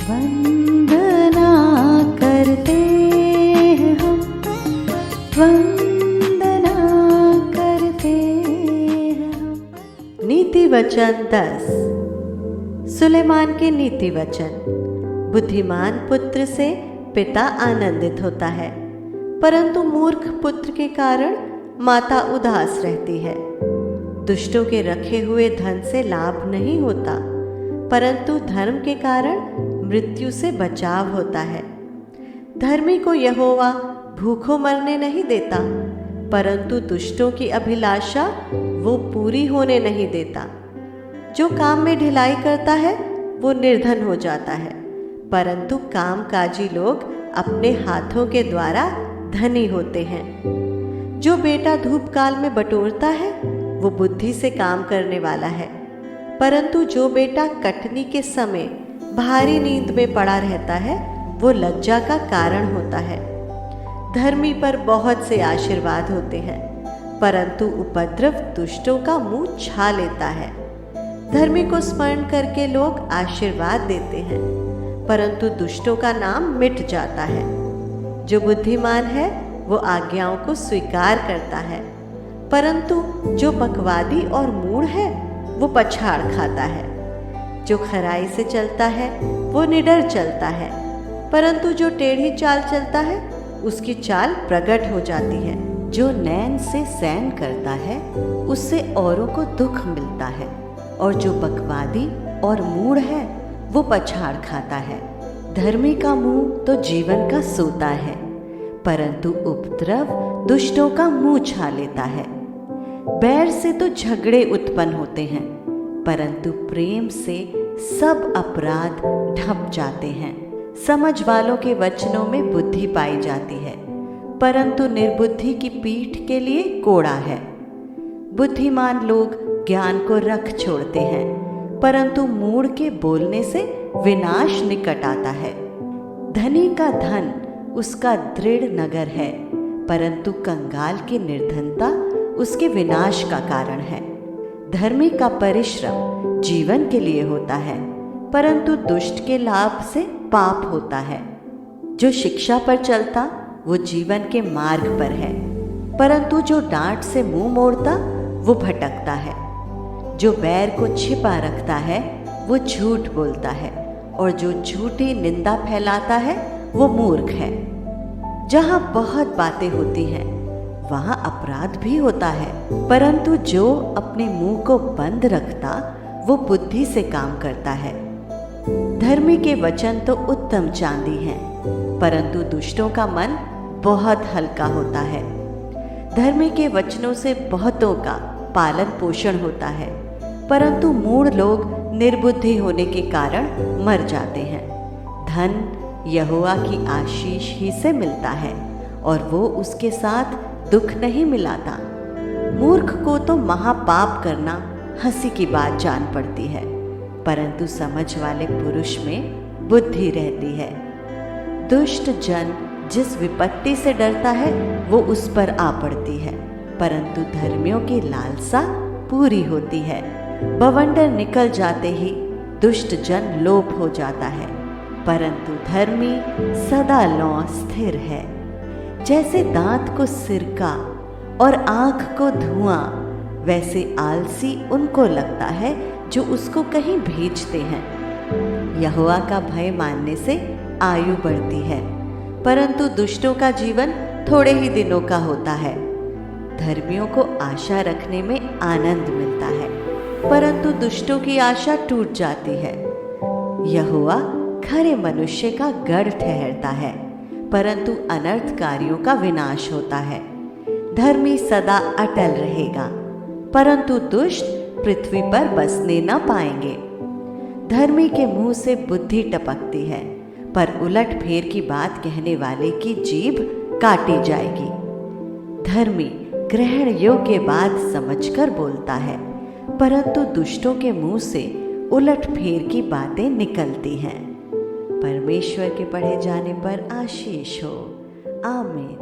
वंदना करते हैं हम, वंदना करते हैं हम। नीति वचन 10। सुलेमान के नीति वचन। बुद्धिमान पुत्र से पिता आनंदित होता है, परंतु मूर्ख पुत्र के कारण माता उदास रहती है। दुष्टों के रखे हुए धन से लाभ नहीं होता, परंतु धर्म के कारण मृत्यु से बचाव होता है। धर्मी को यहोवा भूखों मरने नहीं देता, परंतु दुष्टों की अभिलाषा वो पूरी होने नहीं देता। जो काम में ढिलाई करता है वो निर्धन हो जाता है, परंतु कामकाजी लोग अपने हाथों के द्वारा धनी होते हैं। जो बेटा धूप काल में बटोरता है वो बुद्धि से काम करने वाला है, परंतु जो बेटा कटनी के समय भारी नींद में पड़ा रहता है वो लज्जा का कारण होता है। धर्मी पर बहुत से आशीर्वाद होते हैं, परंतु उपद्रव दुष्टों का मुंह छा लेता है। धर्मी को स्मरण करके लोग आशीर्वाद देते हैं, परंतु दुष्टों का नाम मिट जाता है। जो बुद्धिमान है वो आज्ञाओं को स्वीकार करता है, परंतु जो बकवादी और मूढ़ है वो पछाड़ खाता है। जो खराई से चलता है वो निडर चलता है, परंतु जो टेढ़ी चाल चलता है उसकी चाल प्रकट हो जाती है। जो नैन से सैन करता है उससे औरों को दुख मिलता है, और जो बकवादी और मूढ़ है वो पछाड़ खाता है। धर्मी का मुंह तो जीवन का सोता है, परंतु उपद्रव दुष्टों का मुंह छा लेता है। बैर से तो झगड़े उत्पन्न होते हैं, परंतु प्रेम से सब अपराध ढंप जाते हैं। समझ वालों के वचनों में बुद्धि पाई जाती है, परंतु निर्बुद्धि की पीठ के लिए कोड़ा है। बुद्धिमान लोग ज्ञान को रख छोड़ते हैं, परंतु मूढ़ के बोलने से विनाश निकट आता है। धनी का धन उसका दृढ़ नगर है, परंतु कंगाल की निर्धनता उसके विनाश का कारण है। धर्मी का परिश्रम जीवन के लिए होता है, परंतु दुष्ट के लाभ से पाप होता है। जो शिक्षा पर चलता वो जीवन के मार्ग पर है, परंतु जो डांट से मुंह मोड़ता वो भटकता है। जो बैर को छिपा रखता है वो झूठ बोलता है, और जो झूठी निंदा फैलाता है वो मूर्ख है। जहाँ बहुत बातें होती हैं वहाँ अपराध भी होता है, परंतु जो अपने मुंह को बंद रखता वो बुद्धि से काम करता है। धर्मी के वचन तो उत्तम चांदी हैं, परंतु दुष्टों का मन बहुत हल्का होता है। धर्मी के वचनों से बहुतों का पालन पोषण होता है, परंतु मूढ़ लोग निर्बुद्धि होने के कारण मर जाते हैं। धन यहोवा की आशीष ही से मिलता है, और वो उसके साथ दुख नहीं मिलाता। मूर्ख को तो महापाप करना हंसी की बात जान पड़ती है, परंतु समझ वाले पुरुष में बुद्धि रहती है। दुष्ट जन जिस विपत्ति से डरता है वो उस पर आ पड़ती है, परंतु धर्मियों की लालसा पूरी होती है। बवंडर निकल जाते ही दुष्ट जन लोप हो जाता है, परंतु धर्मी सदा लौ स्थिर है। जैसे दांत को सिरका और आँख को धुआं, वैसे आलसी उनको लगता है जो उसको कहीं भेजते हैं। यहोवा का भय मानने से आयु बढ़ती है, परंतु दुष्टों का जीवन थोड़े ही दिनों का होता है। धर्मियों को आशा रखने में आनंद मिलता है, परंतु दुष्टों की आशा टूट जाती है। यहोवा खरे मनुष्य का गढ़ ठहरता है, परंतु अनर्थकारियों का विनाश होता है। धर्मी सदा अटल रहेगा, परंतु दुष्ट पृथ्वी पर बसने न पाएंगे। धर्मी के मुंह से बुद्धि टपकती है, पर उलट फेर की बात कहने वाले की जीभ काटी जाएगी। धर्मी ग्रहण योग्य बात समझकर बोलता है, परंतु दुष्टों के मुंह से उलट फेर की बातें निकलती हैं। परमेश्वर के पढ़े जाने पर आशीष हो। आमीन।